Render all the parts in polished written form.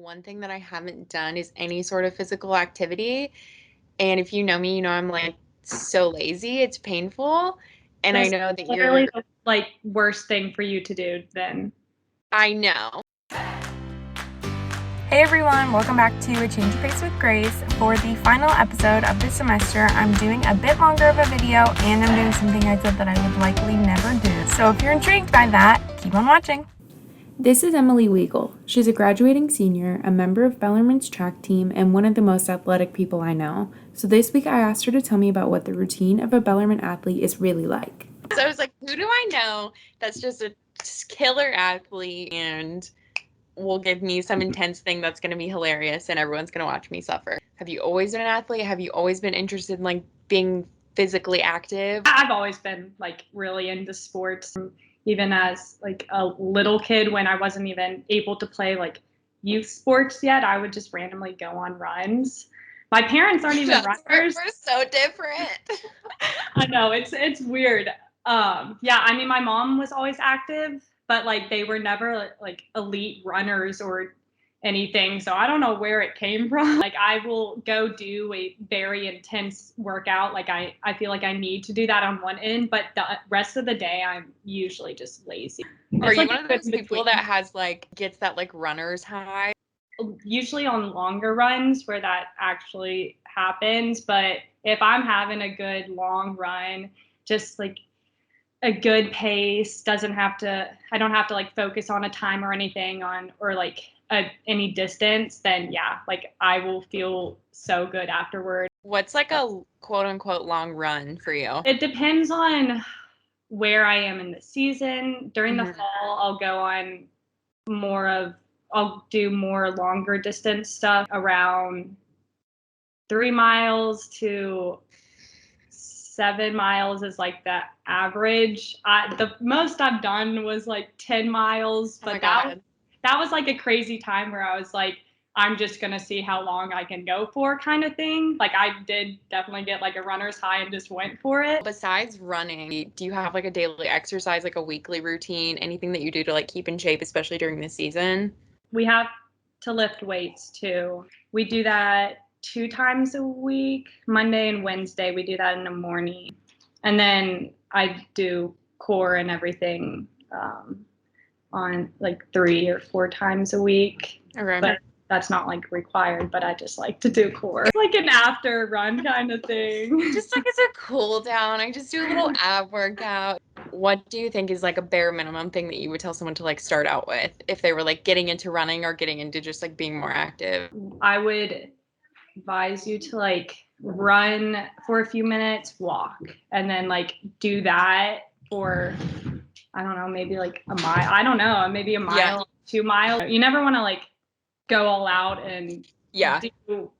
one thing that I haven't done is any sort of physical activity. And if you know me, you know I'm like so lazy. It's painful. And I That's know that literally the worst thing for you to do then. I know. Hey everyone, welcome back to A Change of Pace with Grace. For the final episode of this semester, I'm doing a bit longer of a video and I'm doing something I said that I would likely never do. So if you're intrigued by that, keep on watching. This is Emily Weigel. She's a graduating senior, a member of Bellarmine's track team, and one of the most athletic people I know. So this week I asked her to tell me about what the routine of a Bellarmine athlete is really like. So I was like, who do I know that's just a killer athlete and will give me some intense thing that's going to be hilarious and everyone's going to watch me suffer? Have you always been an athlete? Have you always been interested in like being physically active? I've always been really into sports, even as a little kid when I wasn't even able to play youth sports yet. I would just randomly go on runs. My parents aren't even runners. We're so different. I know, it's weird. Yeah, I mean, my mom was always active, but they were never elite runners or anything. So I don't know where it came from. I will go do a very intense workout. I feel like I need to do that on one end, but the rest of the day I'm usually just lazy. Are you one of those people that gets that runner's high? Usually on longer runs where that actually happens, but if I'm having a good long run, just a good pace, I don't have to focus on a time or anything or any distance, then yeah, I will feel so good afterward. What's a quote unquote long run for you? It depends on where I am in the season. During the fall, I'll do more longer distance stuff, around 3 miles to 7 miles is the average. The most I've done was 10 miles, but that was a crazy time where I was I'm just gonna see how long I can go for, kind of thing. I did definitely get a runner's high and just went for it. Besides running, do you have a daily exercise, a weekly routine, anything that you do to keep in shape, especially during the season? We have to lift weights too. We do that 2 times a week. Monday and Wednesday, we do that in the morning. And then I do core and everything on 3 or 4 times a week. Okay. But that's not required, but I just like to do core. It's an after run kind of thing. Just as a cool down, I just do a little ab workout. What do you think is a bare minimum thing that you would tell someone to start out with if they were getting into running or getting into just being more active? I would advise you to run for a few minutes, walk, and then do that for, I don't know, maybe a mile. I don't know, maybe a mile, yeah. 2 miles. You never want to go all out and do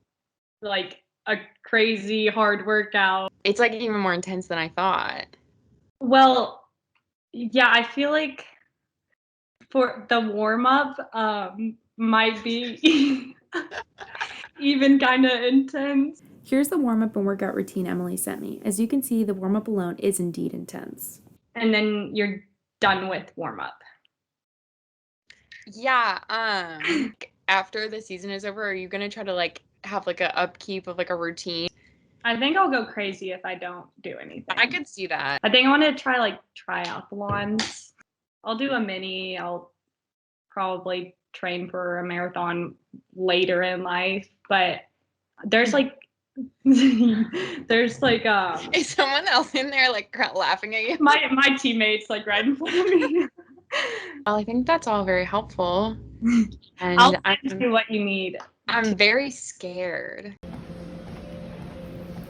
a crazy hard workout. It's even more intense than I thought. Well, yeah, I feel for the warm up might be even kind of intense. Here's the warm-up and workout routine Emily sent me. As you can see, the warm-up alone is indeed intense. And then you're done with warm-up. Yeah. After the season is over, are you gonna try to have a upkeep of a routine? I think I'll go crazy if I don't do anything. I could see that. I think I want to try triathlons. I'll do a mini. I'll probably train for a marathon later in life, but there's there's is someone else in there laughing at you? My teammates right in front of me. Well, I think that's all very helpful. And I'll send you what you need. I'm very scared.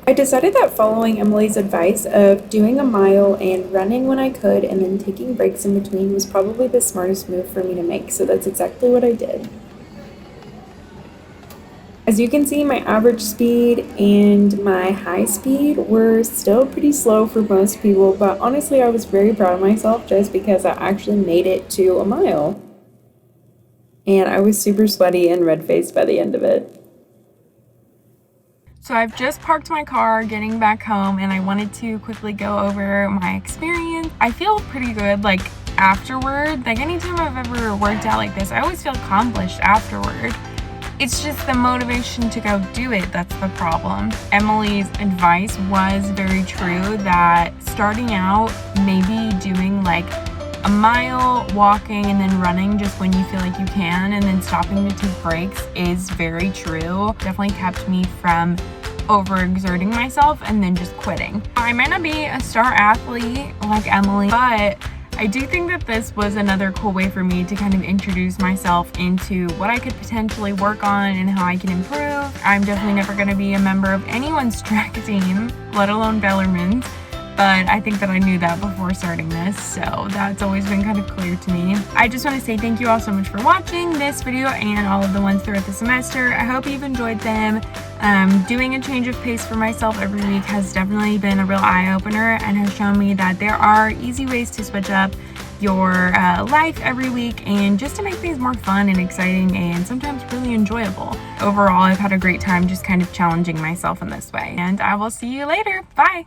I decided that following Emily's advice of doing a mile and running when I could and then taking breaks in between was probably the smartest move for me to make, so that's exactly what I did. As you can see, my average speed and my high speed were still pretty slow for most people, but honestly I was very proud of myself just because I actually made it to a mile. And I was super sweaty and red-faced by the end of it. So I've just parked my car getting back home and I wanted to quickly go over my experience. I feel pretty good afterward. Anytime I've ever worked out like this, I always feel accomplished afterward. It's just the motivation to go do it that's the problem. Emily's advice was very true that starting out, maybe doing like a mile walking and then running just when you feel like you can and then stopping to take breaks is very true. Definitely kept me from overexerting myself and then just quitting. I might not be a star athlete like Emily, but I do think that this was another cool way for me to kind of introduce myself into what I could potentially work on and how I can improve. I'm definitely never going to be a member of anyone's track team, let alone Bellarmine's, but I think that I knew that before starting this, so that's always been kind of clear to me. I just want to say thank you all so much for watching this video and all of the ones throughout the semester. I hope you've enjoyed them. Doing a change of pace for myself every week has definitely been a real eye-opener and has shown me that there are easy ways to switch up your life every week and just to make things more fun and exciting and sometimes really enjoyable. Overall, I've had a great time just kind of challenging myself in this way, and I will see you later. Bye!